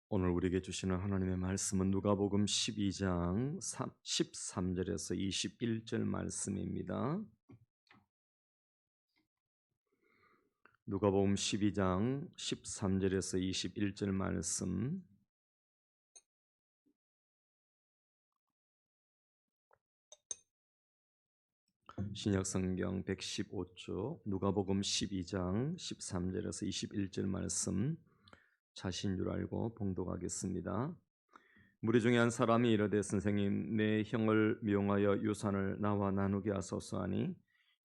오늘 우리에게 주시는 하나님의 말씀은 누가복음 12장 13절에서 21절 말씀입니다. 누가복음 12장 13절에서 21절 말씀. 신약성경 115쪽 누가복음 12장 13절에서 21절 말씀 자신 줄 알고 봉독하겠습니다. 무리 중에 한 사람이 이르되 선생님 내 형을 미용하여 유산을 나와 나누게 하소서 하니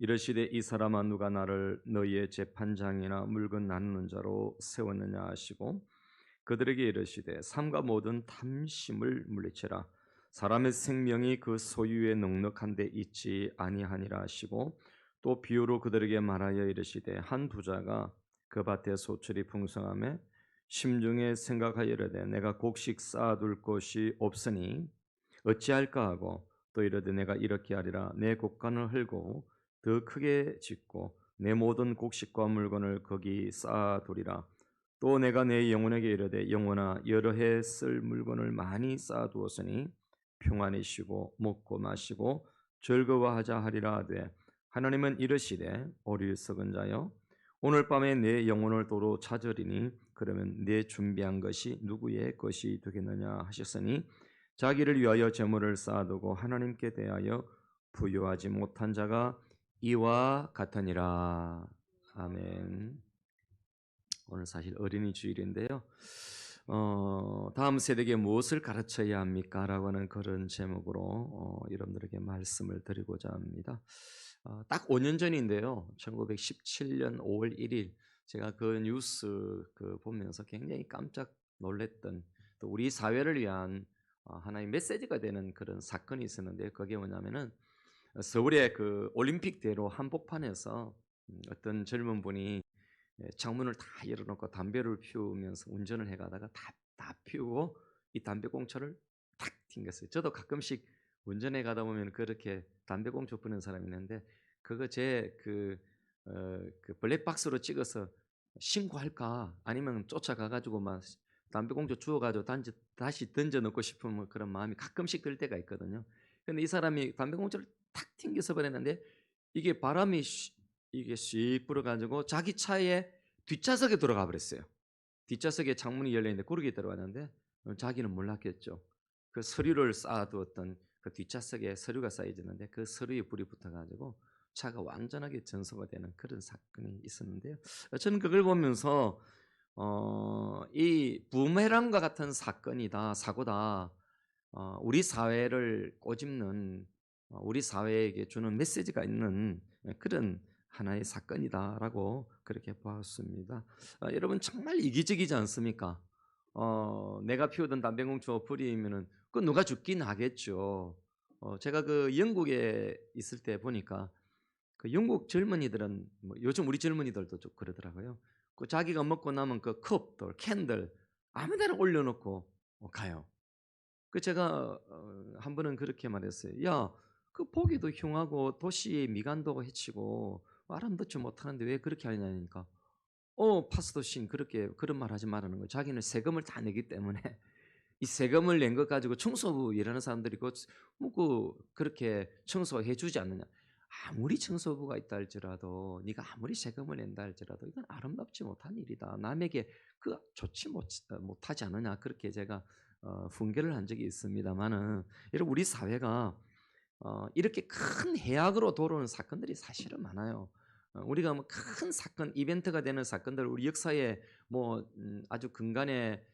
이르시되 이 사람아 누가 나를 너희의 재판장이나 물건 나누는 자로 세웠느냐 하시고 그들에게 이르시되 삼가 모든 탐심을 물리치라 사람의 생명이 그 소유에 넉넉한 데 있지 아니하니라 하시고 또 비유로 그들에게 말하여 이르시되 한 부자가 그 밭에 소출이 풍성하매 심중에 생각하여 이르되 내가 곡식 쌓아둘 곳이 없으니 어찌할까 하고 또 이르되 내가 이렇게 하리라 내 곡간을 헐고 더 크게 짓고 내 모든 곡식과 물건을 거기 쌓아두리라 또 내가 내 영혼에게 이르되 영혼아 여러 해 쓸 물건을 많이 쌓아두었으니 평안히 쉬고 먹고 마시고 즐거워하자 하리라 하되 하나님은 이르시되 어리석은 자여 오늘 밤에 내 영혼을 도로 찾으리니 그러면 내 준비한 것이 누구의 것이 되겠느냐 하셨으니 자기를 위하여 재물을 쌓아두고 하나님께 대하여 부유하지 못한 자가 이와 같으니라. 아멘. 오늘 사실 어린이 주일인데요. 다음 세대에게 무엇을 가르쳐야 합니까? 라고 하는 그런 제목으로 여러분들에게 말씀을 드리고자 합니다. 딱 5년 전인데요. 1917년 5월 1일 제가 그 뉴스 보면서 굉장히 깜짝 놀랐던 또 우리 사회를 위한 하나의 메시지가 되는 그런 사건이 있었는데 그게 뭐냐면은 서울의 그 올림픽대로 한복판에서 어떤 젊은 분이 창문을 다 열어놓고 담배를 피우면서 운전을 해가다가 다 피우고 이 담배꽁초를 탁 튕겼어요. 저도 가끔씩 운전해 가다 보면 그렇게 담배꽁초 피우는 사람이 있는데 그거 그 블랙박스로 찍어서 신고할까 아니면 쫓아가가지고 막 담배꽁초 주워가지고 다시 던져 넣고 싶은 뭐 그런 마음이 가끔씩 들 때가 있거든요. 근데 이 사람이 담배꽁초를 탁 튕겨서 버렸는데 이게 이게 씩 불어가지고 자기 차의 뒷좌석에 들어가 버렸어요. 뒷좌석에 창문이 열려있는데 그러게 들어갔는데 자기는 몰랐겠죠. 그 서류를 쌓아두었던 그 뒷좌석에 서류가 쌓여졌는데 그 서류에 불이 붙어가지고 차가 완전하게 전소가 되는 그런 사건이 있었는데요. 저는 그걸 보면서 이 부메랑과 같은 사고다. 우리 사회를 꼬집는 우리 사회에게 주는 메시지가 있는 그런 하나의 사건이다라고 그렇게 보았습니다. 여러분 정말 이기적이지 않습니까? 내가 피우던 담배꽁초 버리면은 그 누가 죽긴 하겠죠. 제가 그 영국에 있을 때 보니까 그 영국 젊은이들은 뭐 요즘 우리 젊은이들도 좀 그러더라고요. 그 자기가 먹고 남은 그 컵들, 캔들 아무데나 올려놓고 가요. 그 제가 한 번은 그렇게 말했어요. 야, 그 보기도 흉하고 도시의 미관도 해치고 아름답지 못하는데 왜 그렇게 하냐니까. 파스토 신 그렇게 그런 말 하지 말라는 거예요. 자기는 세금을 다 내기 때문에 이 세금을 낸 것 가지고 청소부 일하는 사람들이 그렇게 청소해 주지 않느냐. 아무리 청소부가 있다 할지라도 네가 아무리 세금을 낸다 할지라도 이건 아름답지 못한 일이다. 남에게 좋지 못하지 않느냐. 그렇게 제가 훈계를 한 적이 있습니다만은 여러분 우리 사회가 이렇게 큰 해악으로 돌아오는 사건들이 사실은 많아요. 우리가 뭐 큰 사건, 이벤트가 되는 사건들 우리 역사에 뭐 아주 근간의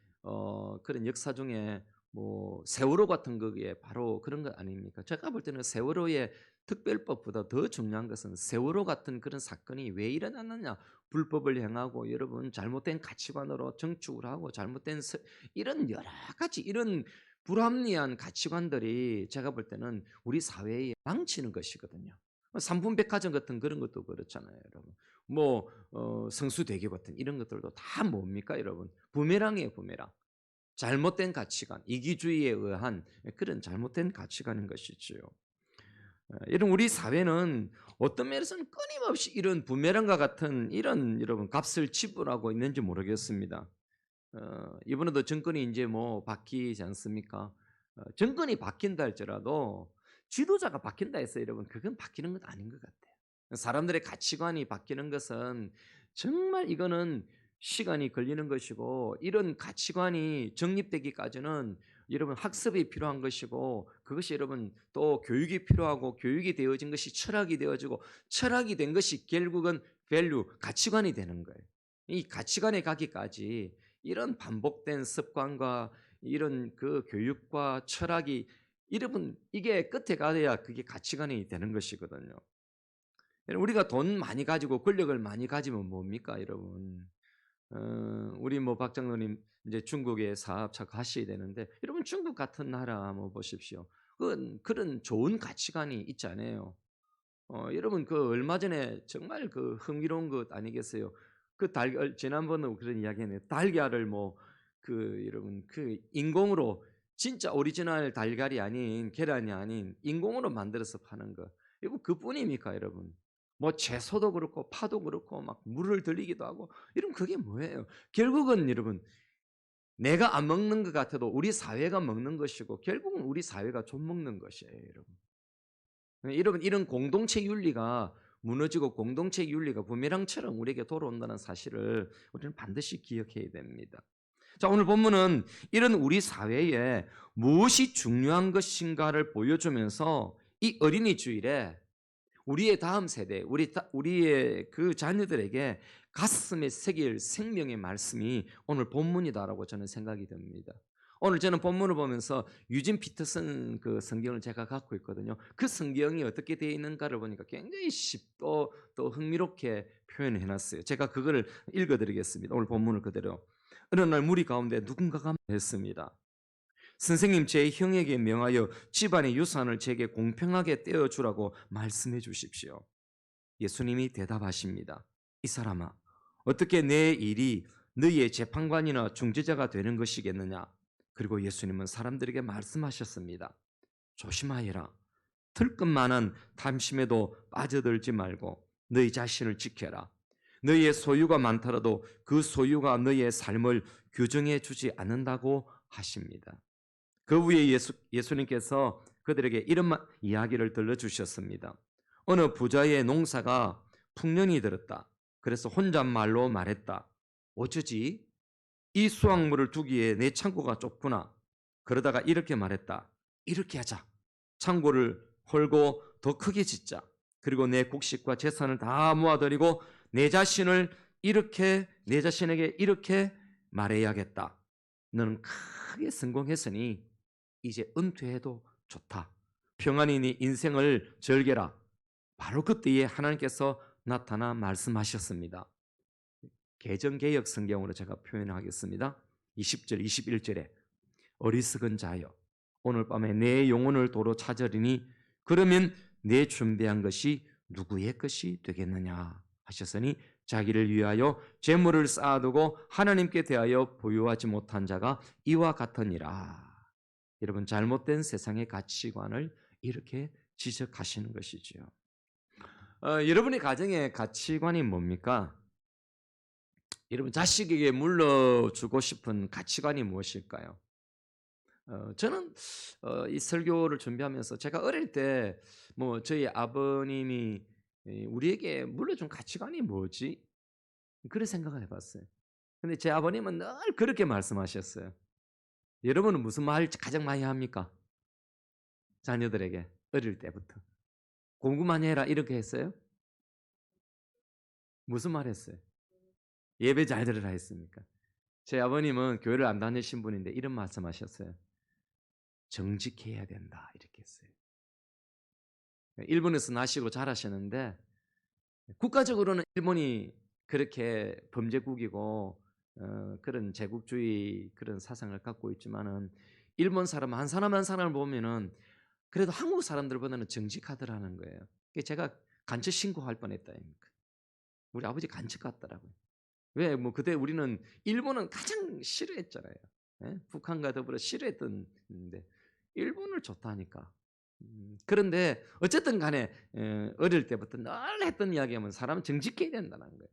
그런 역사 중에 뭐 세월호 같은 거기에 바로 그런 거 아닙니까? 제가 볼 때는 세월호의 특별법보다 더 중요한 것은 세월호 같은 그런 사건이 왜 일어났느냐? 불법을 행하고 여러분 잘못된 가치관으로 정축을 하고 이런 여러 가지 이런 불합리한 가치관들이 제가 볼 때는 우리 사회에 망치는 것이거든요. 삼분백화점 같은 그런 것도 그렇잖아요, 여러분. 성수대교 같은 이런 것들도 다 뭡니까, 여러분? 부메랑이에요, 부메랑. 잘못된 가치관, 이기주의에 의한 그런 잘못된 가치관인 것이지요. 이런 우리 사회는 어떤 면에서는 끊임없이 이런 부메랑과 같은 이런 여러분 값을 지불하고 있는지 모르겠습니다. 이번에도 정권이 이제 뭐 바뀌지 않습니까? 정권이 바뀐다 할지라도 지도자가 바뀐다 해서 여러분 그건 바뀌는 건 아닌 것 같아요. 사람들의 가치관이 바뀌는 것은 정말 이거는 시간이 걸리는 것이고 이런 가치관이 정립되기까지는 여러분 학습이 필요한 것이고 그것이 여러분 또 교육이 필요하고 교육이 되어진 것이 철학이 되어지고 철학이 된 것이 결국은 밸류 가치관이 되는 거예요. 이 가치관에 가기까지 이런 반복된 습관과 이런 그 교육과 철학이 여러분 이게 끝에 가야 그게 가치관이 되는 것이거든요. 우리가 돈 많이 가지고 권력을 많이 가지면 뭡니까, 여러분? 우리 뭐 박장로님 이제 중국에 사업차 가셔야 되는데 여러분 중국 같은 나라 뭐 보십시오. 그런 좋은 가치관이 있잖아요. 여러분 그 얼마 전에 정말 그 흥미로운 것 아니겠어요? 그 달걀 지난번에 그런 이야기했네요. 달걀을 뭐 여러분 그 인공으로 진짜 오리지널 달걀이 아닌 계란이 아닌 인공으로 만들어서 파는 거. 이거 그뿐입니까, 여러분? 뭐 채소도 그렇고 파도 그렇고 막 물을 들이기도 하고 이런 그게 뭐예요? 결국은 여러분 내가 안 먹는 것 같아도 우리 사회가 먹는 것이고 결국은 우리 사회가 좀 먹는 것이에요, 여러분. 여러분 이런 공동체 윤리가 무너지고 공동체 윤리가 부메랑처럼 우리에게 돌아온다는 사실을 우리는 반드시 기억해야 됩니다. 자, 오늘 본문은 이런 우리 사회에 무엇이 중요한 것인가를 보여주면서 이 어린이 주일에 우리의 다음 세대, 우리의 그 자녀들에게 가슴에 새길 생명의 말씀이 오늘 본문이다라고 저는 생각이 듭니다. 오늘 저는 본문을 보면서 유진 피터슨 그 성경을 제가 갖고 있거든요. 그 성경이 어떻게 되어 있는가를 보니까 굉장히 쉽고 또 흥미롭게 표현해 놨어요. 제가 그거를 읽어드리겠습니다. 오늘 본문을 그대로. 어느 날 무리 가운데 누군가가 말했습니다. 선생님, 제 형에게 명하여 집안의 유산을 제게 공평하게 떼어주라고 말씀해 주십시오. 예수님이 대답하십니다. 이 사람아, 어떻게 내 일이 너희의 재판관이나 중재자가 되는 것이겠느냐? 그리고 예수님은 사람들에게 말씀하셨습니다. 조심하여라. 들끝만한 탐심에도 빠져들지 말고 너희 자신을 지켜라. 너희의 소유가 많더라도 그 소유가 너희의 삶을 규정해 주지 않는다고 하십니다. 그 후에 예수님께서 그들에게 이런 이야기를 들려주셨습니다. 어느 부자의 농사가 풍년이 들었다. 그래서 혼잣말로 말했다. 어쩌지? 이 수확물을 두기에 내 창고가 좁구나. 그러다가 이렇게 말했다. 이렇게 하자. 창고를 헐고 더 크게 짓자. 그리고 내 곡식과 재산을 다 모아들이고 내 자신에게 이렇게 말해야겠다. 너는 크게 성공했으니 이제 은퇴해도 좋다. 평안히 네 인생을 즐겨라. 바로 그때에 하나님께서 나타나 말씀하셨습니다. 개정개역 성경으로 제가 표현하겠습니다. 20절, 21절에 어리석은 자여 오늘 밤에 내 영혼을 도로 찾으리니 그러면 내 준비한 것이 누구의 것이 되겠느냐 하셨으니 자기를 위하여 재물을 쌓아두고 하나님께 대하여 보유하지 못한 자가 이와 같으니라. 여러분 잘못된 세상의 가치관을 이렇게 지적하시는 것이지요. 여러분의 가정의 가치관이 뭡니까? 여러분 자식에게 물려주고 싶은 가치관이 무엇일까요? 저는 이 설교를 준비하면서 제가 어릴 때 뭐 저희 아버님이 우리에게 물려준 가치관이 뭐지? 그런 생각을 해봤어요. 근데 제 아버님은 늘 그렇게 말씀하셨어요. 여러분은 무슨 말 가장 많이 합니까? 자녀들에게 어릴 때부터 공부 많이 해라 이렇게 했어요? 무슨 말 했어요? 예배 잘 들으라 했습니까? 제 아버님은 교회를 안 다니신 분인데 이런 말씀하셨어요. 정직해야 된다 이렇게 했어요. 일본에서 나시고 자라셨는데 국가적으로는 일본이 그렇게 범죄국이고 그런 제국주의 그런 사상을 갖고 있지만은 일본 사람 한 사람 한 사람을 보면은 그래도 한국 사람들보다는 정직하더라는 거예요. 제가 간첩 신고할 뻔했다. 우리 아버지 간첩 같더라고요. 왜? 뭐 그때 우리는 일본은 가장 싫어했잖아요. 예? 북한과 더불어 싫어했던데 일본을 좋다니까. 그런데 어쨌든 간에 어릴 때부터 늘 했던 이야기하면 사람은 정직해야 된다는 거예요.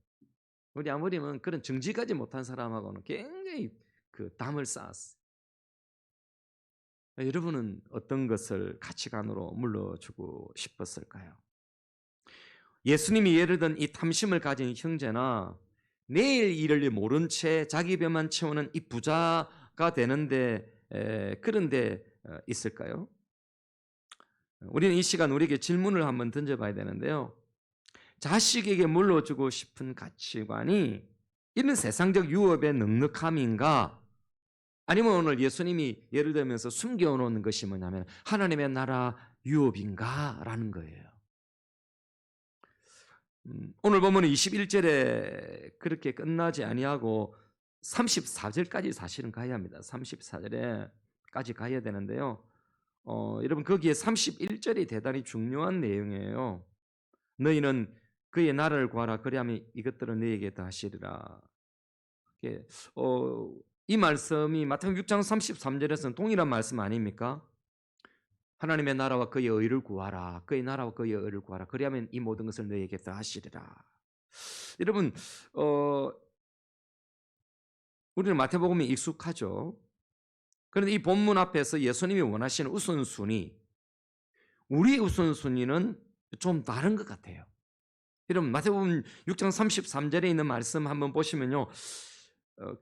우리 아버님은 그런 정직하지 못한 사람하고는 굉장히 그 담을 쌓았어요. 여러분은 어떤 것을 가치관으로 물려주고 싶었을까요? 예수님이 예를 든 이 탐심을 가진 형제나 내일 일을 모른 채 자기 배만 채우는 이 부자가 되는데 그런데 있을까요? 우리는 이 시간 우리에게 질문을 한번 던져봐야 되는데요. 자식에게 물려주고 싶은 가치관이 이런 세상적 유업의 넉넉함인가? 아니면 오늘 예수님이 예를 들면서 숨겨놓은 것이 뭐냐면 하나님의 나라 유업인가? 라는 거예요. 오늘 보면 21절에 그렇게 끝나지 아니하고 34절까지 사실은 가야 합니다. 34절에까지 가야 되는데요. 여러분 거기에 31절이 대단히 중요한 내용이에요. 너희는 그의 나라를 구하라 그리하면 이것들은 너희에게 더하시리라. 이 말씀이 마태복음 6장 33절에서는 동일한 말씀 아닙니까? 하나님의 나라와 그의 의를 구하라. 그의 나라와 그의 의를 구하라. 그리하면 이 모든 것을 너희에게 더하시리라. 여러분 우리는 마태복음이 익숙하죠. 그런데 이 본문 앞에서 예수님이 원하시는 우선순위, 우리의 우선순위는 좀 다른 것 같아요. 여러분 마태복음 6장 33절에 있는 말씀 한번 보시면요.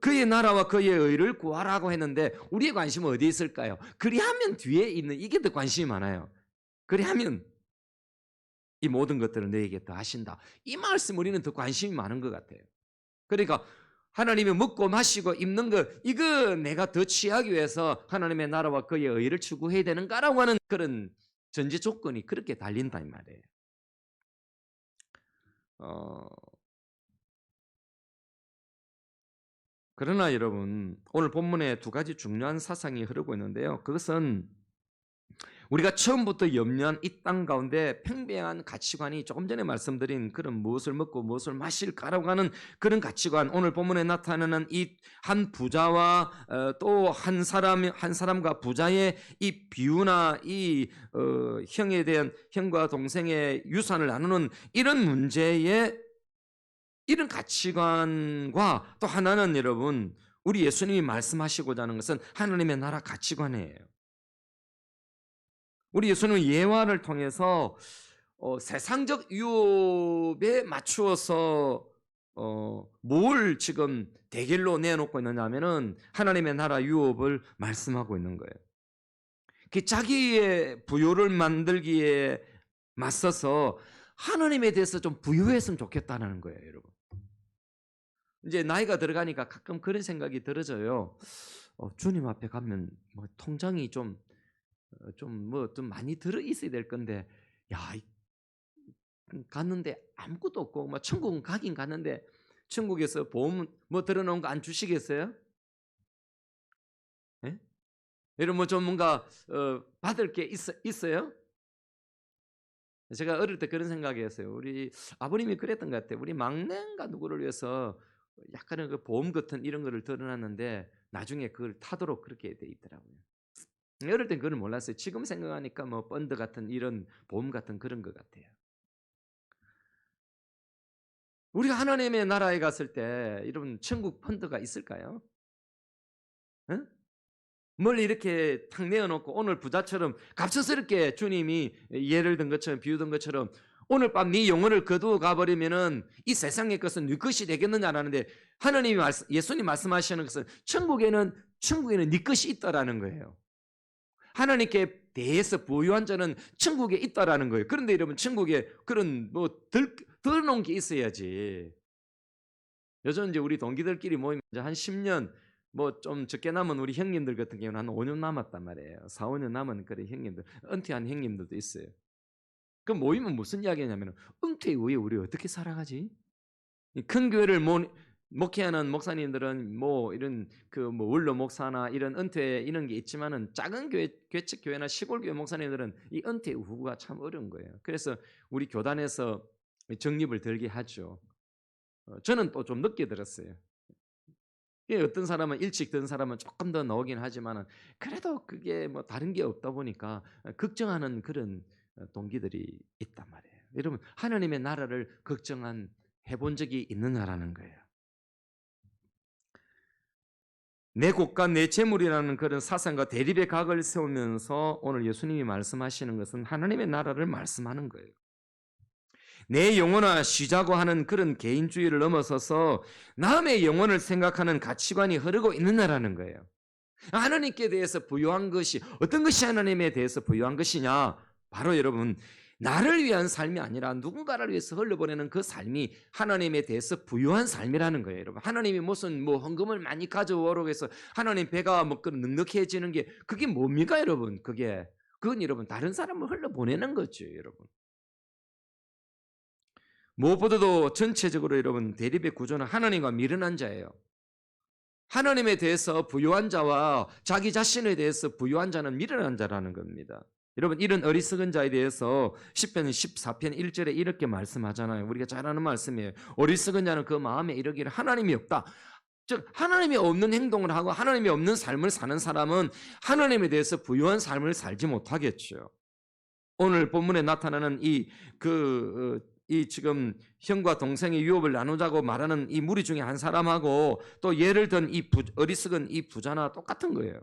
그의 나라와 그의 의를 구하라고 했는데 우리의 관심은 어디에 있을까요? 그리하면 뒤에 있는 이게 더 관심이 많아요. 그리하면 이 모든 것들을 너에게 더 하신다. 이 말씀 우리는 더 관심이 많은 것 같아요. 그러니까 하나님이 먹고 마시고 입는 것 이거 내가 더 취하기 위해서 하나님의 나라와 그의 의를 추구해야 되는가라고 하는 그런 전제 조건이 그렇게 달린다 이 말이에요. 그러나 여러분 오늘 본문에 두 가지 중요한 사상이 흐르고 있는데요. 그것은 우리가 처음부터 염려한 이 땅 가운데 팽배한 가치관이 조금 전에 말씀드린 그런 무엇을 먹고 무엇을 마실까라고 하는 그런 가치관 오늘 본문에 나타나는 이 한 부자와 또 한 사람과 부자의 이 비유나 이 형에 대한 형과 동생의 유산을 나누는 이런 문제에 이런 가치관과 또 하나는 여러분 우리 예수님이 말씀하시고자 하는 것은 하나님의 나라 가치관이에요. 우리 예수님은 예화를 통해서 세상적 유업에 맞추어서 뭘 지금 대결로 내놓고 있느냐 하면은 하나님의 나라 유업을 말씀하고 있는 거예요. 그 자기의 부요를 만들기에 맞서서 하나님에 대해서 좀 부유했으면 좋겠다는 거예요, 여러분. 이제 나이가 들어가니까 가끔 그런 생각이 들어져요. 주님 앞에 가면 뭐 통장이 좀 많이 들어 있어야 될 건데, 야, 갔는데 아무것도 없고, 뭐 천국은 가긴 갔는데, 천국에서 보험 뭐 들어놓은 거 안 주시겠어요? 예? 여러분 뭐 좀 뭔가 받을 게 있어요? 제가 어릴 때 그런 생각이었어요. 우리 아버님이 그랬던 것 같아요. 우리 막내인가 누구를 위해서 약간의 그 보험 같은 이런 거를 들어놨는데 나중에 그걸 타도록 그렇게 돼 있더라고요. 어릴 땐 그걸 몰랐어요. 지금 생각하니까 뭐 펀드 같은 이런 보험 같은 그런 것 같아요. 우리가 하나님의 나라에 갔을 때 여러분 천국 펀드가 있을까요? 응? 뭘 이렇게 탁 내어놓고 오늘 부자처럼 갑작스럽게 주님이 예를 든 것처럼 비유든 것처럼 오늘 밤 네 영혼을 거두어 가버리면은 이 세상의 것은 네 것이 되겠느냐라는데 하나님이 예수님 말씀하시는 것은 천국에는 네 것이 있다라는 거예요. 하나님께 대해서 부유한 자는 천국에 있다라는 거예요. 그런데 여러분 천국에 그런 뭐 덜 놓은 게 있어야지. 요즘 이제 우리 동기들끼리 모이면 이제 한 10년 뭐 좀 적게 남은 우리 형님들 같은 경우는 한 5년 남았단 말이에요. 4, 5년 남은 그런 형님들, 은퇴한 형님들도 있어요. 그 모이면 무슨 이야기냐면 은퇴 이후에 우리 어떻게 살아가지? 큰 교회를 목회하는 목사님들은 뭐 이런 그 뭐 원로 목사나 이런 은퇴 이런 게 있지만은 작은 교회 개척 교회나 시골 교회 목사님들은 이 은퇴 후가 참 어려운 거예요. 그래서 우리 교단에서 적립을 들게 하죠. 저는 또 좀 늦게 들었어요. 어떤 사람은 일찍 든 사람은 조금 더 나오긴 하지만은 그래도 그게 뭐 다른 게 없다 보니까 걱정하는 그런 동기들이 있단 말이에요. 여러분 하나님의 나라를 걱정한 해본 적이 있느냐라는 거예요. 내 곳과 내 재물이라는 그런 사상과 대립의 각을 세우면서 오늘 예수님이 말씀하시는 것은 하나님의 나라를 말씀하는 거예요. 내 영혼아 쉬자고 하는 그런 개인주의를 넘어서서 남의 영혼을 생각하는 가치관이 흐르고 있느냐라는 거예요. 하나님께 대해서 부유한 것이 어떤 것이 하나님에 대해서 부유한 것이냐? 바로 여러분 나를 위한 삶이 아니라 누군가를 위해서 흘려보내는 그 삶이 하나님에 대해서 부유한 삶이라는 거예요. 여러분 하나님이 무슨 뭐 헌금을 많이 가져오라고 해서 하나님 배가 뭐 넉넉해지는 게 그게 뭡니까 여러분? 그건 여러분 다른 사람을 흘려보내는 거죠 여러분. 무엇보다도 전체적으로 여러분 대립의 구조는 하나님과 미련한 자예요. 하나님에 대해서 부유한 자와 자기 자신에 대해서 부유한 자는 미련한 자라는 겁니다. 여러분 이런 어리석은 자에 대해서 시편 14편 1절에 이렇게 말씀하잖아요. 우리가 잘 아는 말씀이에요. 어리석은 자는 그 마음에 이르기를 하나님이 없다. 즉 하나님이 없는 행동을 하고 하나님이 없는 삶을 사는 사람은 하나님에 대해서 부유한 삶을 살지 못하겠죠. 오늘 본문에 나타나는 이 지금 형과 동생의 유업을 나누자고 말하는 이 무리 중에 한 사람하고 또 예를 든 이 어리석은 이 부자나 똑같은 거예요.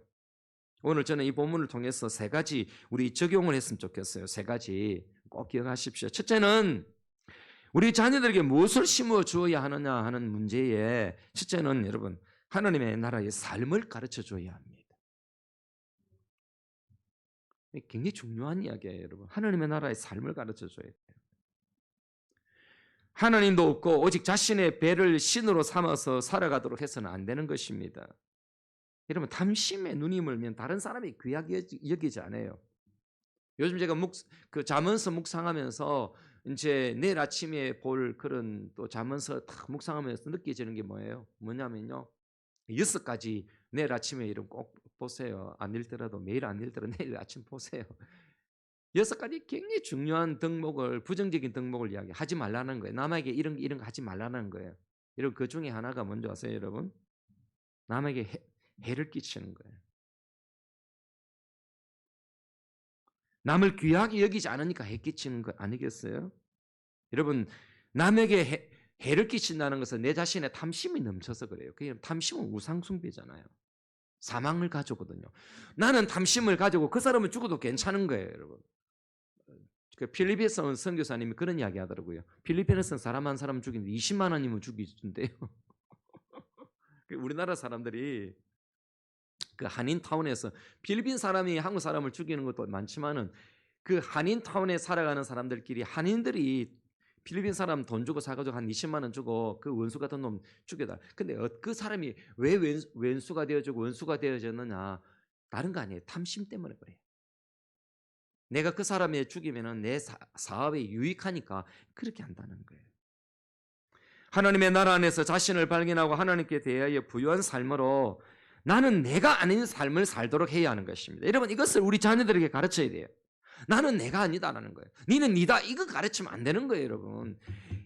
오늘 저는 이 본문을 통해서 세 가지 우리 적용을 했으면 좋겠어요. 세 가지 꼭 기억하십시오. 첫째는 우리 자녀들에게 무엇을 심어 주어야 하느냐 하는 문제에 첫째는 여러분 하나님의 나라의 삶을 가르쳐 줘야 합니다. 굉장히 중요한 이야기예요, 여러분. 하나님의 나라의 삶을 가르쳐 줘야 돼요. 하나님도 없고 오직 자신의 배를 신으로 삼아서 살아가도록 해서는 안 되는 것입니다. 여러분 탐심에 눈이 멀면 다른 사람이 귀하게 여기지 않아요. 요즘 제가 잠언서 묵상하면서 이제 내일 아침에 볼 그런 또 잠언서 딱 묵상하면서 느껴지는 게 뭐냐면요. 6가지 내일 아침에 이름 꼭 보세요. 안 읽더라도 매일 안 읽더라도 내일 아침 보세요. 6가지 굉장히 중요한 덕목을 부정적인 덕목을 이야기하지 말라는 거예요. 남에게 이런 거 하지 말라는 거예요. 여러분 그 중에 하나가 뭔지 아세요, 여러분? 남에게 해를 끼치는 거예요. 남을 귀하게 여기지 않으니까 해 끼치는 거 아니겠어요? 여러분 남에게 해를 끼친다는 것은 내 자신의 탐심이 넘쳐서 그래요. 탐심은 우상숭배잖아요. 사망을 가져거든요. 나는 탐심을 가지고 그 사람은 죽어도 괜찮은 거예요, 여러분. 필리핀에서 온 선교사님이 그런 이야기 하더라고요. 필리핀에서는 사람 한 사람 죽이는데 20만 원이면 죽이던데요. 우리나라 사람들이 그 한인타운에서 필리핀 사람이 한국 사람을 죽이는 것도 많지만은 그 한인타운에 살아가는 사람들끼리 한인들이 필리핀 사람 돈 주고 사가지고 한 20만 원 주고 그 원수 같은 놈 죽여다. 근데 그 사람이 왜 원수가 되어지고 원수가 되어졌느냐? 다른 거 아니에요. 탐심 때문에 그래요. 내가 그 사람을 죽이면은 내 사업에 유익하니까 그렇게 한다는 거예요. 하나님의 나라 안에서 자신을 발견하고 하나님께 대하여 부유한 삶으로 나는 내가 아닌 삶을 살도록 해야 하는 것입니다. 여러분 이것을 우리 자녀들에게 가르쳐야 돼요. 나는 내가 아니다라는 거예요. 니는 니다 이거 가르치면 안 되는 거예요, 여러분.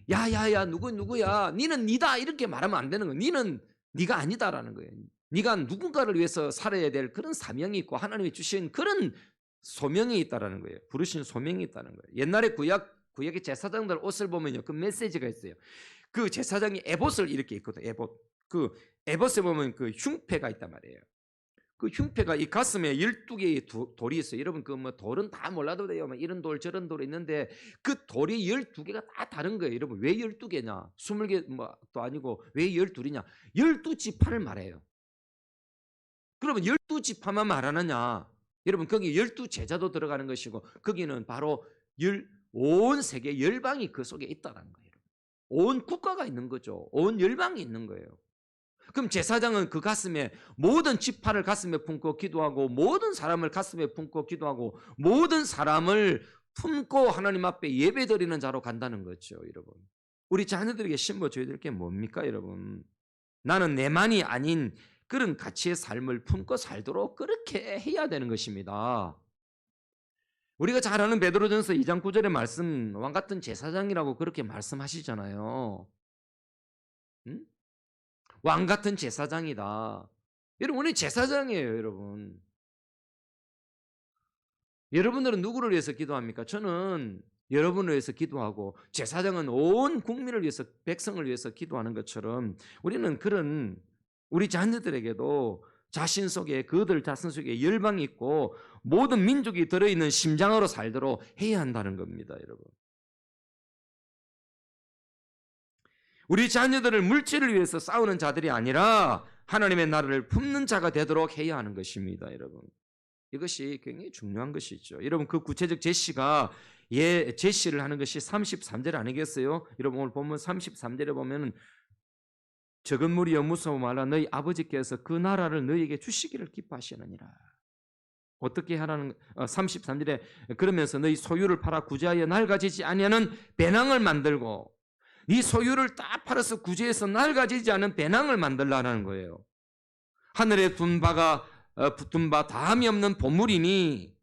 야야야 누구야? 니는 니다 이렇게 말하면 안 되는 거예요. 니는 네가 아니다라는 거예요. 네가 누군가를 위해서 살아야 될 그런 사명이 있고 하나님이 주신 그런 소명이 있다라는 거예요. 부르신 소명이 있다는 거예요. 옛날에 구약의 제사장들 옷을 보면요, 그 메시지가 있어요. 그 제사장이 에봇을 이렇게 입거든. 에봇. 그 에봇에 보면 그 흉패가 있단 말이에요. 그 흉패가 이 가슴에 12개의 돌이 있어요. 여러분 그 뭐 돌은 다 몰라도 돼요. 뭐 이런 돌 저런 돌이 있는데 그 돌이 12개가 다 다른 거예요. 여러분 왜 12개냐? 20개 뭐도 아니고 왜 12이냐? 12지파를 말해요. 그러면 12지파만 말하느냐? 여러분 거기 12제자도 들어가는 것이고 거기는 바로 온 세계 열방이 그 속에 있다는 거예요. 온 국가가 있는 거죠. 온 열방이 있는 거예요. 그럼 제사장은 그 가슴에 모든 지파를 가슴에 품고 기도하고 모든 사람을 가슴에 품고 기도하고 모든 사람을 품고 하나님 앞에 예배드리는 자로 간다는 거죠, 여러분. 우리 자녀들에게 심어줘야 될 게 뭡니까, 여러분? 나는 내만이 아닌 그런 가치의 삶을 품고 살도록 그렇게 해야 되는 것입니다. 우리가 잘 아는 베드로전서 2장 9절의 말씀, 왕 같은 제사장이라고 그렇게 말씀하시잖아요. 응? 왕 같은 제사장이다. 여러분, 우리 제사장이에요, 여러분. 여러분들은 누구를 위해서 기도합니까? 저는 여러분을 위해서 기도하고 제사장은 온 국민을 위해서 백성을 위해서 기도하는 것처럼 우리는 그런 우리 자녀들에게도 그들 자신 속에 열방이 있고 모든 민족이 들어있는 심장으로 살도록 해야 한다는 겁니다, 여러분. 우리 자녀들을 물질을 위해서 싸우는 자들이 아니라 하나님의 나라를 품는 자가 되도록 해야 하는 것입니다, 여러분. 이것이 굉장히 중요한 것이죠. 여러분, 그 구체적 제시를 하는 것이 33절 아니겠어요? 여러분, 오늘 보면 33절에 보면 적은 무리여 무서워 말라 너희 아버지께서 그 나라를 너희에게 주시기를 기뻐하시느니라. 어떻게 하라는 33절에 그러면서 너희 소유를 팔아 구제하여 낡아지지 아니하는 배낭을 만들고 네 소유를 다 팔아서 구제해서 낡아지지 않은 배낭을 만들라는 거예요. 하늘에 둔 바 다함이 없는 보물이니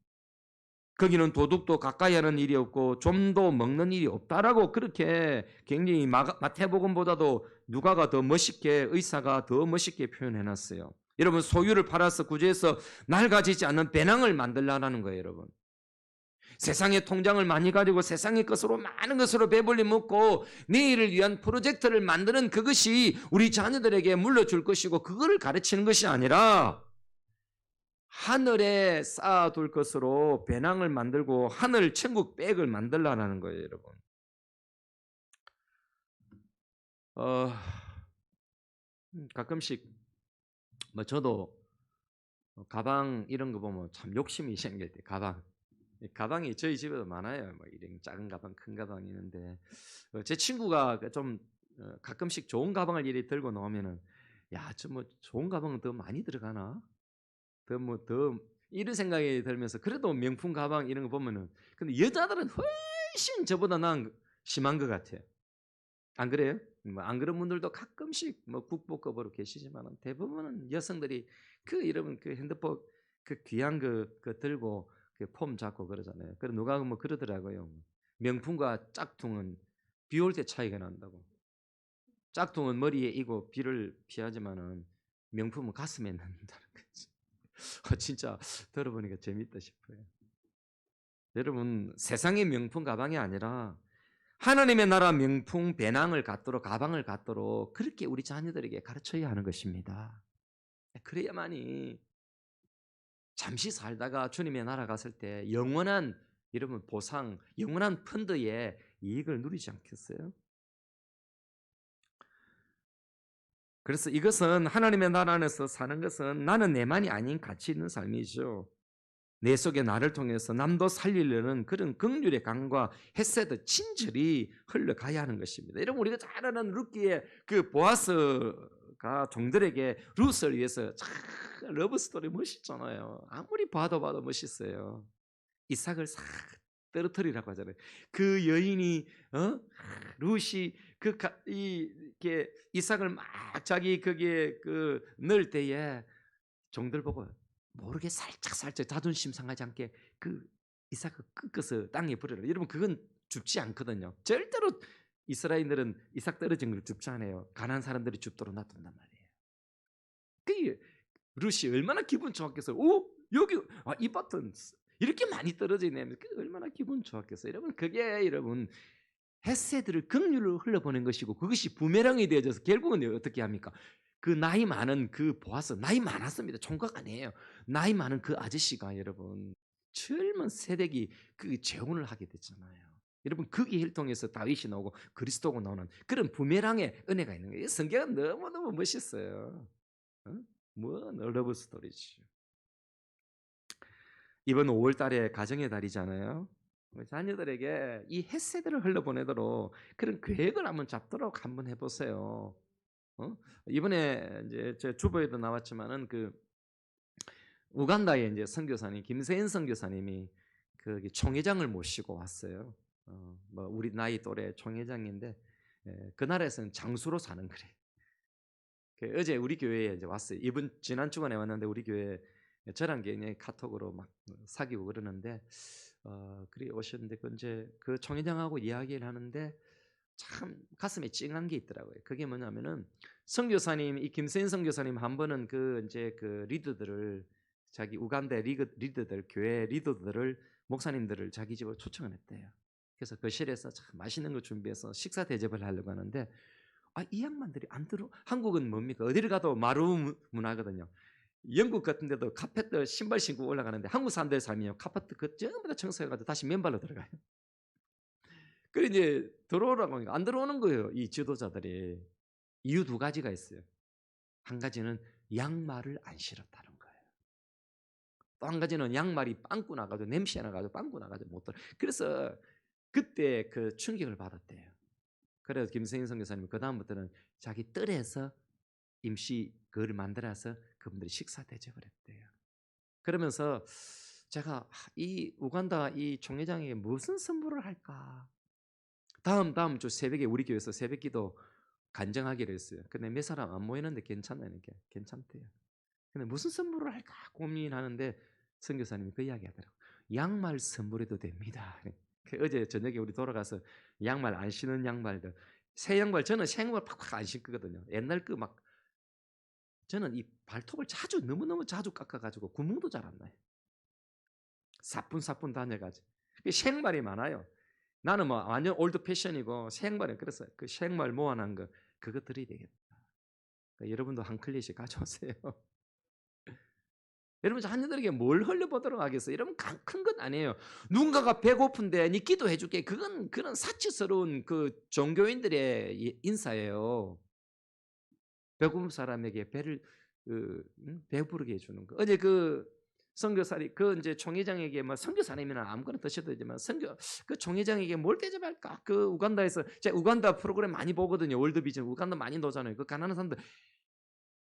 거기는 도둑도 가까이 하는 일이 없고 좀도 먹는 일이 없다라고 그렇게 굉장히 마태복음보다도 누가가 더 멋있게 의사가 더 멋있게 표현해놨어요. 여러분 소유를 팔아서 구제해서 낡아지지 않는 배낭을 만들라는 거예요, 여러분. 세상의 통장을 많이 가지고 세상의 것으로 많은 것으로 배불리 먹고 내일을 위한 프로젝트를 만드는 그것이 우리 자녀들에게 물려줄 것이고 그거를 가르치는 것이 아니라 하늘에 쌓아둘 것으로 배낭을 만들고 하늘 천국 백을 만들라는 거예요, 여러분. 가끔씩 저도 가방 이런 거 보면 참 욕심이 생길 때 가방이 저희 집에도 많아요. 이런 작은 가방, 큰 가방이 있는데 제 친구가 좀 가끔씩 좋은 가방을 이리 들고 나오면은 야, 저 좋은 가방은 더 많이 들어가나? 더 이런 생각이 들면서 그래도 명품 가방 이런 거 보면은 근데 여자들은 훨씬 저보다 심한 것 같아요. 안 그래요? 안 그런 분들도 가끔씩 국보급으로 계시지만 대부분은 여성들이 여러분 핸드폰 귀한 거 들고 폼 잡고 그러잖아요. 그래 누가 그러더라고요. 명품과 짝퉁은 비 올 때 차이가 난다고. 짝퉁은 머리에 이고 비를 피하지만은 명품은 가슴에 넣는다는 거지. 진짜 들어보니까 재밌다 싶어요. 여러분 세상의 명품 가방이 아니라 하나님의 나라 명품 배낭을 갖도록 가방을 갖도록 그렇게 우리 자녀들에게 가르쳐야 하는 것입니다. 그래야만이 잠시 살다가 주님의 나라 갔을 때 영원한 여러분 보상, 영원한 펀드의 이익을 누리지 않겠어요? 그래서 이것은 하나님의 나라 안에서 사는 것은 나는 내만이 아닌 가치 있는 삶이죠. 내 속에 나를 통해서 남도 살리려는 그런 긍휼의 강과 헤세드 친절이 흘러가야 하는 것입니다. 여러분 우리가 잘 아는 룻기의 보아스가 종들에게 룻을 위해서 참 러브 스토리 멋있잖아요. 아무리 봐도 멋있어요. 이삭을 싹 떨어뜨리라고 하잖아요. 그 여인이 룻이 이렇게 이삭을 막 자기 거기에 넣을 때에 종들 보고 모르게 살짝 자존심 상하지 않게 이삭을 꺾어서 땅에 버려라. 여러분 그건 줍지 않거든요. 절대로 이스라엘들은 이삭 떨어진 걸 줍지 않아요. 가난한 사람들이 줍도록 놔둔단 말이에요. 룻이 얼마나 기분 좋았겠어요. 여기 이 밭은 이렇게 많이 떨어져 있네. 얼마나 기분 좋았겠어요. 여러분 그게 여러분 헤세드를 긍휼을 흘려보낸 것이고 그것이 부메랑이 되어져서 결국은 어떻게 합니까? 나이 많은 보아스 나이 많았습니다. 총각 아니에요. 나이 많은 아저씨가 여러분 젊은 세대기 재혼을 하게 됐잖아요. 여러분 거기를 통해서 다윗이 나오고 그리스도가 나오는 그런 부메랑의 은혜가 있는 거예요. 성경은 너무너무 멋있어요. 러브 스토리지. 이번 5월 달에 가정의 달이잖아요. 자녀들에게 이 헤세드를 흘려보내도록 그런 계획을 한번 잡도록 한번 해보세요. 이번에 이제 제 주보에도 나왔지만은 우간다의 이제 선교사님 김세인 선교사님이 총회장을 모시고 왔어요. 우리 나이 또래 총회장인데 그 나라에서는 장수로 사는 거래. 어제 우리 교회에 이제 왔어요. 지난 주간에 왔는데 우리 교회 저랑 굉장히 카톡으로 막 사귀고 그러는데 그리 오셨는데 이제 총회장하고 이야기를 하는데 참 가슴에 찡한 게 있더라고요. 그게 뭐냐면은 선교사님 이 김세인 선교사님 한 번은 이제 리더들을 자기 우간다 리더들 교회 리더들을 목사님들을 자기 집으로 초청을 했대요. 그래서 거실에서 참 맛있는 거 준비해서 식사 대접을 하려고 하는데 이 양반들이 안 들어. 한국은 뭡니까? 어디를 가도 마루 문화거든요. 영국 같은 데도 카페트 신발 신고 올라가는데 한국 사람들의 삶이요. 카페트 그 전부 다 청소해 가지고 다시 맨발로 들어가요. 그래 이제 들어오라고 하니까 안 들어오는 거예요, 이 지도자들이. 이유 두 가지가 있어요. 한 가지는 양말을 안 신었다는 거예요. 또 한 가지는 양말이 빵꾸 나 가지고 냄새 나 가지고 빵꾸 나 가지고 못 들어. 그래서 그때 그 충격을 받았대요. 그래서 김성인 선교사님이 그다음부터는 자기 뜰에서 임시 그걸 만들어서 그분들이 식사 대접을 했대요. 그러면서 제가 이 우간다 이 총회장에게 무슨 선물을 할까? 다음 주 새벽에 우리 교회에서 새벽기도 간증하기로 했어요. 근데 몇 사람 안 모이는데 괜찮아요. 이게 괜찮대요. 근데 무슨 선물을 할까 고민하는데 선교사님이 그 이야기하더라고. 양말 선물해도 됩니다. 어제 저녁에 우리 돌아가서 양말 안 신은 양말들 새 양말 저는 새 양말 팍팍 안 신거든요. 옛날 그 막 저는 이 발톱을 너무너무 자주 깎아가지고 구멍도 잘 안 나요. 사뿐사뿐 다녀가지고 새 양말이 많아요. 나는 뭐 완전 올드 패션이고 새 양말은 그래서 그 새 양말 모아놓은 거 그거 드려야 되겠다. 그러니까 여러분도 한 클릿씩 가져오세요. 여러분 자녀들에게 뭘 흘려보도록 하겠어요? 여러분 큰 건 아니에요. 누군가가 배고픈데 니 기도해 줄게. 그건 그런 사치스러운 그 종교인들의 인사예요. 배고픈 사람에게 배를 배부르게 해주는 거. 어제 그 선교사리 그 이제 총회장에게 뭐 선교사님이나 아무거나 드셔도 되지만 선교 그 총회장에게 뭘 대접할까? 그 우간다에서 제가 우간다 프로그램 많이 보거든요. 월드비전 우간다 많이 노잖아요. 그 가난한 사람들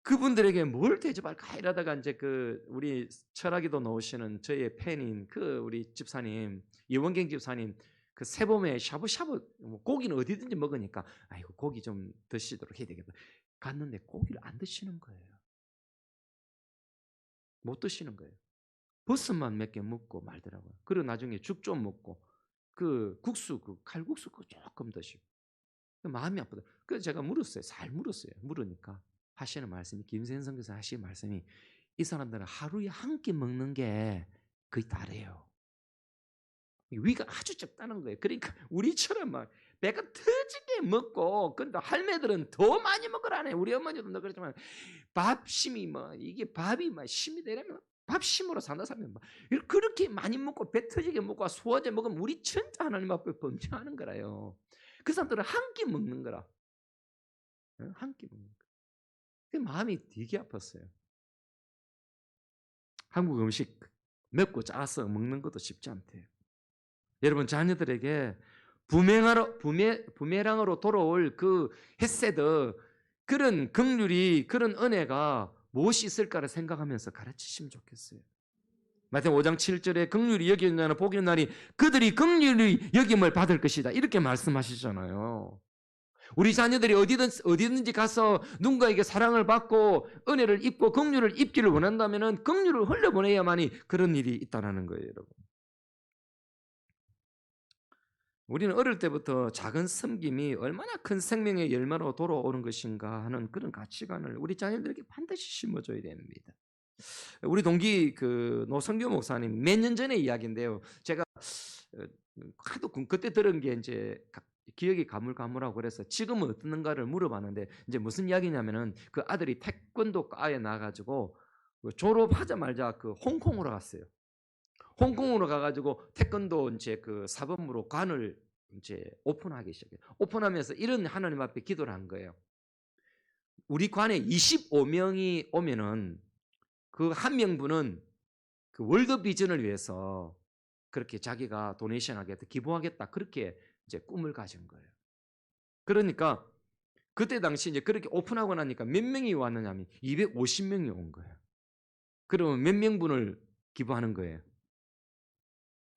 그분들에게 뭘 대접할까 이러다가 이제 그 우리 철학기도 나오시는 저의 팬인 그 우리 집사님 이원경 집사님 그 세봄에 샤브샤브 뭐 고기는 어디든지 먹으니까 아이고 고기 좀 드시도록 해야 되겠다. 갔는데 고기를 안 드시는 거예요. 못 드시는 거예요. 버섯만 몇 개 먹고 말더라고요. 그리고 나중에 죽 좀 먹고 그 국수 그 칼국수 그 조금 드시고 마음이 아프다. 그래서 제가 물었어요. 잘 물었어요. 물으니까 하시는 말씀이 김세현 선교사 하시는 말씀이 이 사람들은 하루에 한 끼 먹는 게 거의 다래요. 위가 아주 적다는 거예요. 그러니까 우리처럼 막 배가 터지게 먹고 근데 할매들은 더 많이 먹으라네. 우리 어머니도 그렇지만 밥심이 뭐 이게 밥이 막 심이 되려면 밥심으로 산다 사면 막 그렇게 많이 먹고 배 터지게 먹고 소화제 먹으면 우리 진짜 하나님 앞에 범죄하는 거라요. 그 사람들은 한 끼 먹는 거라. 한 끼 먹는 거. 그 마음이 되게 아팠어요. 한국 음식 맵고 짜서 먹는 것도 쉽지 않대요. 여러분 자녀들에게 부메랑으로 돌아올 그 헤세드 그런 긍휼이 그런 은혜가 무엇이 있을까를 생각하면서 가르치시면 좋겠어요. 마태복음 5장 7절에 긍휼히 여기는 자는 복이 있는 날이 그들이 긍휼히 여김을 받을 것이다. 이렇게 말씀하시잖아요. 우리 자녀들이 어디든지 가서 누군가에게 사랑을 받고 은혜를 입고 긍휼을 입기를 원한다면 긍휼을 흘려보내야만이 그런 일이 있다는 거예요, 여러분. 우리는 어릴 때부터 작은 섬김이 얼마나 큰 생명의 열매로 돌아오는 것인가 하는 그런 가치관을 우리 자녀들에게 반드시 심어줘야 됩니다. 우리 동기 그 노성교 목사님 몇 년 전의 이야기인데요. 제가 하도 그때 들은 게 이제 기억이 가물가물하고 그래서 지금은 어떻는가를 물어봤는데 이제 무슨 이야기냐면은 그 아들이 태권도 과에 나가지고 졸업하자마자 그 홍콩으로 갔어요. 홍콩으로 가가지고 태권도 이제 그 사범으로 관을 이제 오픈하기 시작해요. 오픈하면서 이런 하나님 앞에 기도를 한 거예요. 우리 관에 25명이 오면은 그 한 명분은 그 월드 비전을 위해서 그렇게 자기가 도네이션 하겠다, 기부하겠다 그렇게 이제 꿈을 가진 거예요. 그러니까 그때 당시 이제 그렇게 오픈하고 나니까 몇 명이 왔느냐면 250명이 온 거예요. 그러면 몇 명분을 기부하는 거예요?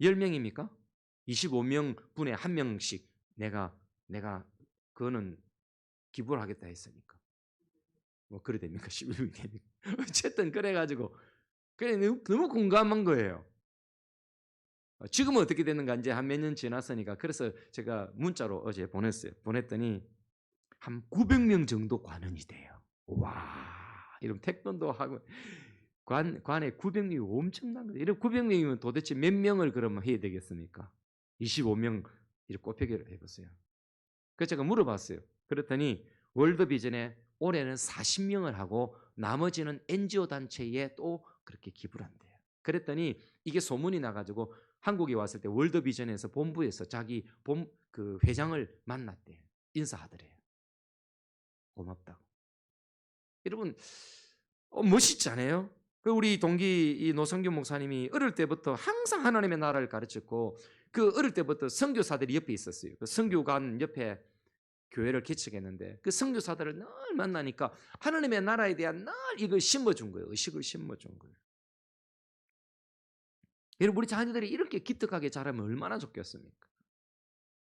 10명입니까? 25명 분에 한 명씩 내가 그거는 기부를 하겠다 했으니까. 뭐 그래 됩니까? 11명이 됩니까? 어쨌든 그래가지고 그래 너무 공감한 거예요. 지금은 어떻게 됐는가 이제 한 몇 년 지났으니까 그래서 제가 문자로 어제 보냈어요. 보냈더니 한 900명 정도 관원이 돼요. 와, 이런 태권도 하고 관에 900명이 엄청난 거예요. 이런 900명이면 도대체 몇 명을 그러면 해야 되겠습니까? 25명 이렇게 곱하기를 해보세요. 그래서 제가 물어봤어요. 그랬더니 월드비전에 올해는 40명을 하고 나머지는 NGO 단체에 또 그렇게 기부를 한대요. 그랬더니 이게 소문이 나가지고 한국에 왔을 때 월드비전에서 본부에서 자기 그 회장을 만났대요. 인사하더래요. 고맙다고. 여러분 멋있지 않아요? 그 우리 동기 이 노성규 목사님이 어릴 때부터 항상 하나님의 나라를 가르쳤고 그 어릴 때부터 선교사들이 옆에 있었어요. 그 선교관 옆에 교회를 개척했는데 그 선교사들을 늘 만나니까 하나님의 나라에 대한 늘 이걸 심어준 거예요. 의식을 심어준 거예요. 여러분 우리 자녀들이 이렇게 기특하게 자라면 얼마나 좋겠습니까?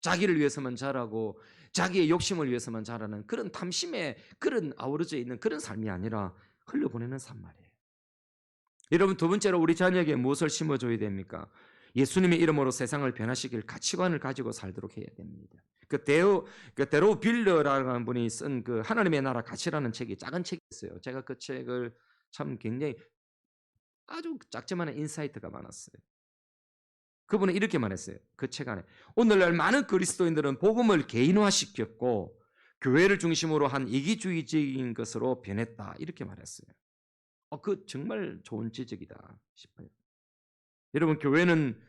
자기를 위해서만 자라고 자기의 욕심을 위해서만 자라는 그런 탐심에 그런 아우러져 있는 그런 삶이 아니라 흘려보내는 삶 말이에요. 여러분 두 번째로 우리 자녀에게 무엇을 심어줘야 됩니까? 예수님의 이름으로 세상을 변화시킬 가치관을 가지고 살도록 해야 됩니다. 그 데로 빌러라는 분이 쓴 그 하나님의 나라 가치라는 책이 작은 책이 있어요. 제가 그 책을 참 굉장히 아주 작지만 인사이트가 많았어요. 그분은 이렇게 말했어요. 그 책 안에 오늘날 많은 그리스도인들은 복음을 개인화시켰고 교회를 중심으로 한 이기주의적인 것으로 변했다. 이렇게 말했어요. 그 정말 좋은 지적이다 싶어요. 여러분 교회는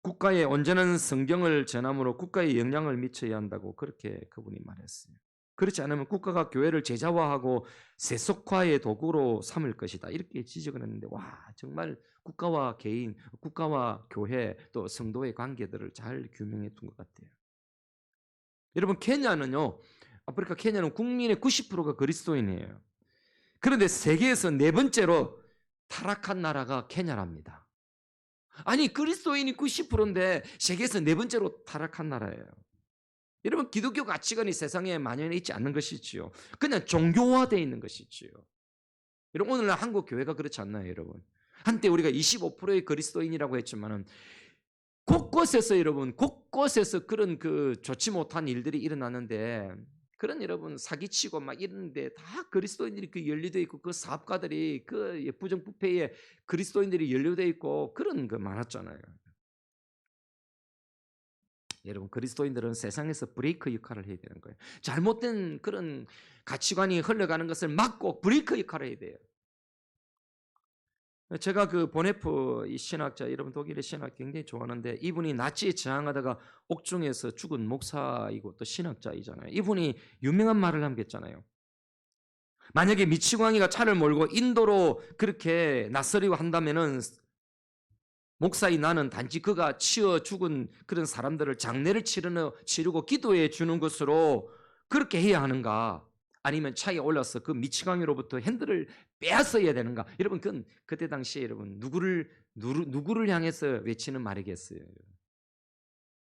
국가에 온전한 성경을 전함으로 국가에 영향을 미쳐야 한다고 그렇게 그분이 말했어요. 그렇지 않으면 국가가 교회를 제자화하고 세속화의 도구로 삼을 것이다. 이렇게 지적을 했는데 와 정말 국가와 개인, 국가와 교회 또 성도의 관계들을 잘 규명해 둔 것 같아요. 여러분 케냐는요. 아프리카 케냐는 국민의 90%가 그리스도인이에요. 그런데 세계에서 네 번째로 타락한 나라가 케냐랍니다. 아니 그리스도인이 90%인데 세계에서 네 번째로 타락한 나라예요. 여러분 기독교 가치관이 세상에 만연해 있지 않는 것이지요. 그냥 종교화되어 있는 것이지요. 여러분 오늘날 한국 교회가 그렇지 않나요, 여러분? 한때 우리가 25%의 그리스도인이라고 했지만은 곳곳에서 여러분 곳곳에서 그런 그 좋지 못한 일들이 일어나는데 그런 여러분 사기치고 막 이러는데 다 그리스도인들이 그 연루되어 있고 그 사업가들이 그 부정부패에 그리스도인들이 연루되어 있고 그런 거 많았잖아요. 여러분 그리스도인들은 세상에서 브레이크 역할을 해야 되는 거예요. 잘못된 그런 가치관이 흘러가는 것을 막고 브레이크 역할을 해야 돼요. 제가 그 보네프 이 신학자 여러분 독일의 신학 굉장히 좋아하는데 이분이 나치에 저항하다가 옥중에서 죽은 목사이고 또 신학자이잖아요. 이분이 유명한 말을 남겼잖아요. 만약에 미치광이가 차를 몰고 인도로 그렇게 낯설이고 한다면은 목사인 나는 단지 그가 치어 죽은 그런 사람들을 장례를 치르고 기도해 주는 것으로 그렇게 해야 하는가? 아니면 차에 올라서 그 미치광이로부터 핸들을 빼앗아야 되는가? 여러분 그건 그때 당시에 여러분 누구를 향해서 외치는 말이겠어요?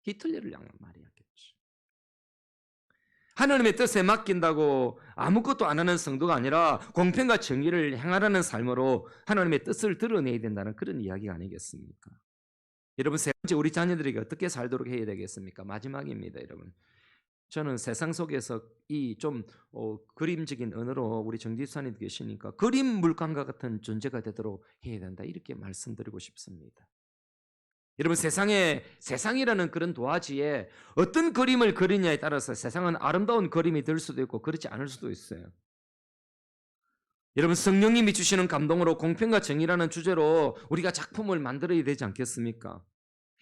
히틀러를 향한 말이었겠죠. 하나님의 뜻에 맡긴다고 아무것도 안 하는 성도가 아니라 공평과 정의를 행하라는 삶으로 하나님의 뜻을 드러내야 된다는 그런 이야기가 아니겠습니까? 여러분 세 번째 우리 자녀들에게 어떻게 살도록 해야 되겠습니까? 마지막입니다, 여러분. 저는 세상 속에서 이 좀 그림적인 언어로 우리 정지수사님 계시니까 그림 물감과 같은 존재가 되도록 해야 된다 이렇게 말씀드리고 싶습니다. 여러분 세상이라는 그런 도화지에 어떤 그림을 그리냐에 따라서 세상은 아름다운 그림이 될 수도 있고 그렇지 않을 수도 있어요. 여러분 성령님이 주시는 감동으로 공평과 정의라는 주제로 우리가 작품을 만들어야 되지 않겠습니까?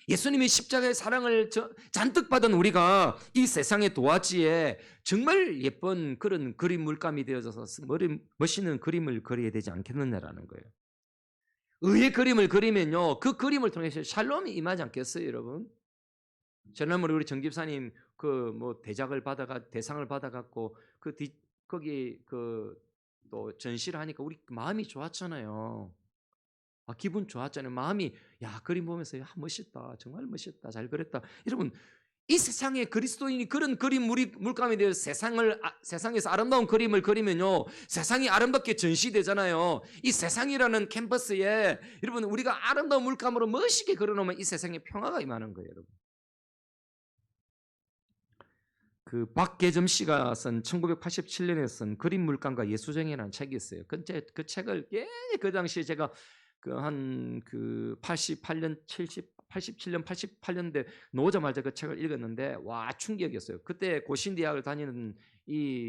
예수님이 십자가의 사랑을 잔뜩 받은 우리가 이 세상의 도화지에 정말 예쁜 그런 그림 물감이 되어져서 멋있는 그림을 그려야 되지 않겠느냐라는 거예요. 의의 그림을 그리면요 그 그림을 통해서 샬롬이 임하지 않겠어요, 여러분? 지난번에 우리 정 집사님 그 뭐 대상을 받아갖고 거기 그 또 전시를 하니까 우리 마음이 좋았잖아요. 기분 좋았잖아요. 마음이 야 그림 보면서 야 멋있다, 정말 멋있다, 잘 그렸다. 여러분 이 세상에 그리스도인이 그런 그림 물감이 되어 세상에서 아름다운 그림을 그리면요 세상이 아름답게 전시되잖아요. 이 세상이라는 캔버스에 여러분 우리가 아름다운 물감으로 멋있게 그려놓으면 이 세상에 평화가 임하는 거예요, 여러분. 그 박계점 씨가 쓴 1987년에 쓴 그림 물감과 예수정이라는 책이 있어요. 그 책을 그 당시에 제가 그 87년 88년대 나오자마자 그 책을 읽었는데 와 충격이었어요. 그때 고신대학을 다니는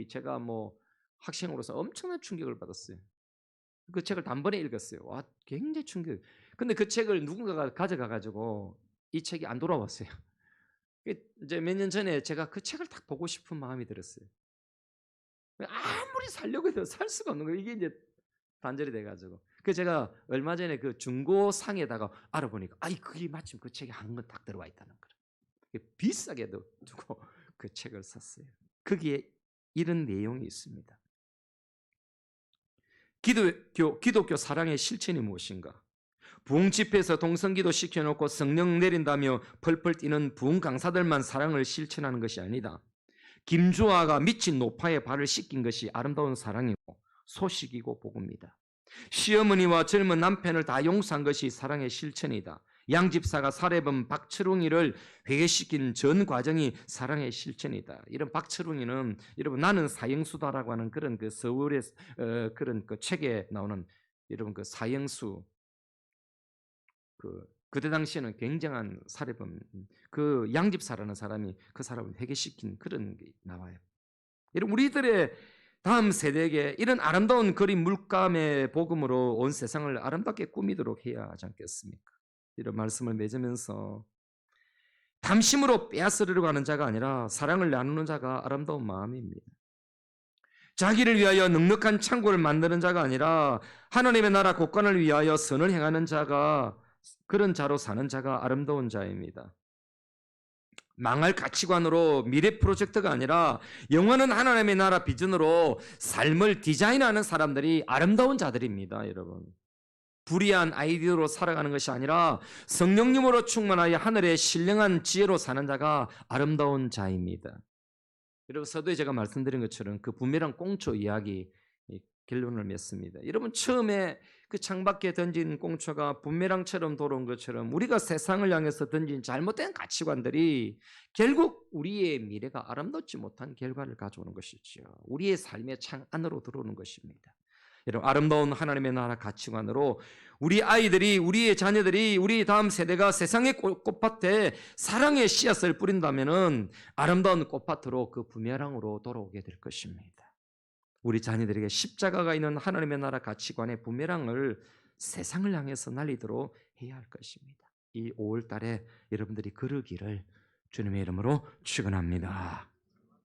제가 뭐 학생으로서 엄청난 충격을 받았어요. 그 책을 단번에 읽었어요. 와, 굉장히 충격. 근데 그 책을 누군가가 가져가 가지고 이 책이 안 돌아왔어요. 이제 몇 년 전에 제가 그 책을 딱 보고 싶은 마음이 들었어요. 아무리 살려고 해도 살 수가 없는 거예요. 이게 이제 단절이 돼 가지고. 제가 얼마 전에 그 중고상에다가 알아보니까 그게 마침 그 책에 한 권 딱 들어와 있다는 거예요. 비싸게도 두고 그 책을 샀어요. 거기에 이런 내용이 있습니다. 기독교 사랑의 실천이 무엇인가? 부흥 집회에서 동성기도 시켜놓고 성령 내린다며 펄펄 뛰는 부흥 강사들만 사랑을 실천하는 것이 아니다. 김주아가 미친 노파에 발을 씻긴 것이 아름다운 사랑이고 소식이고 복음이다. 시어머니와 젊은 남편을 다 용서한 것이 사랑의 실천이다. 양집사가 살해범 박철웅이를 회개시킨 전 과정이 사랑의 실천이다. 이런 박철웅이는 여러분 나는 사형수다라고 하는 그런 그 서울의 그런 그 책에 나오는 여러분 그 사형수 그때 당시에는 굉장한 살해범 그 양집사라는 사람이 그 사람을 회개시킨 그런 게 나와요. 여러분 우리들의 다음 세대에게 이런 아름다운 그림 물감의 복음으로 온 세상을 아름답게 꾸미도록 해야 하지 않겠습니까? 이런 말씀을 맺으면서 담심으로 빼앗으려고 하는 자가 아니라 사랑을 나누는 자가 아름다운 마음입니다. 자기를 위하여 넉넉한 창고를 만드는 자가 아니라 하나님의 나라 국간을 위하여 선을 행하는 자가 그런 자로 사는 자가 아름다운 자입니다. 망할 가치관으로 미래 프로젝트가 아니라 영원한 하나님의 나라 비전으로 삶을 디자인하는 사람들이 아름다운 자들입니다, 여러분. 불의한 아이디어로 살아가는 것이 아니라 성령님으로 충만하여 하늘의 신령한 지혜로 사는 자가 아름다운 자입니다. 여러분 서두에 제가 말씀드린 것처럼 그 부메랑 꽁초 이야기 결론을 맺습니다. 여러분 처음에 그 창밖에 던진 꽁초가 부메랑처럼 돌아온 것처럼 우리가 세상을 향해서 던진 잘못된 가치관들이 결국 우리의 미래가 아름답지 못한 결과를 가져오는 것이죠. 우리의 삶의 창 안으로 들어오는 것입니다. 여러분 아름다운 하나님의 나라 가치관으로 우리 아이들이 우리의 자녀들이 우리 다음 세대가 세상의 꽃밭에 사랑의 씨앗을 뿌린다면은 아름다운 꽃밭으로 그 부메랑으로 돌아오게 될 것입니다. 우리 자녀들에게 십자가가 있는 하나님의 나라 가치관의 부메랑을 세상을 향해서 날리도록 해야 할 것입니다. 이 5월 달에 여러분들이 그러기를 주님의 이름으로 축원합니다.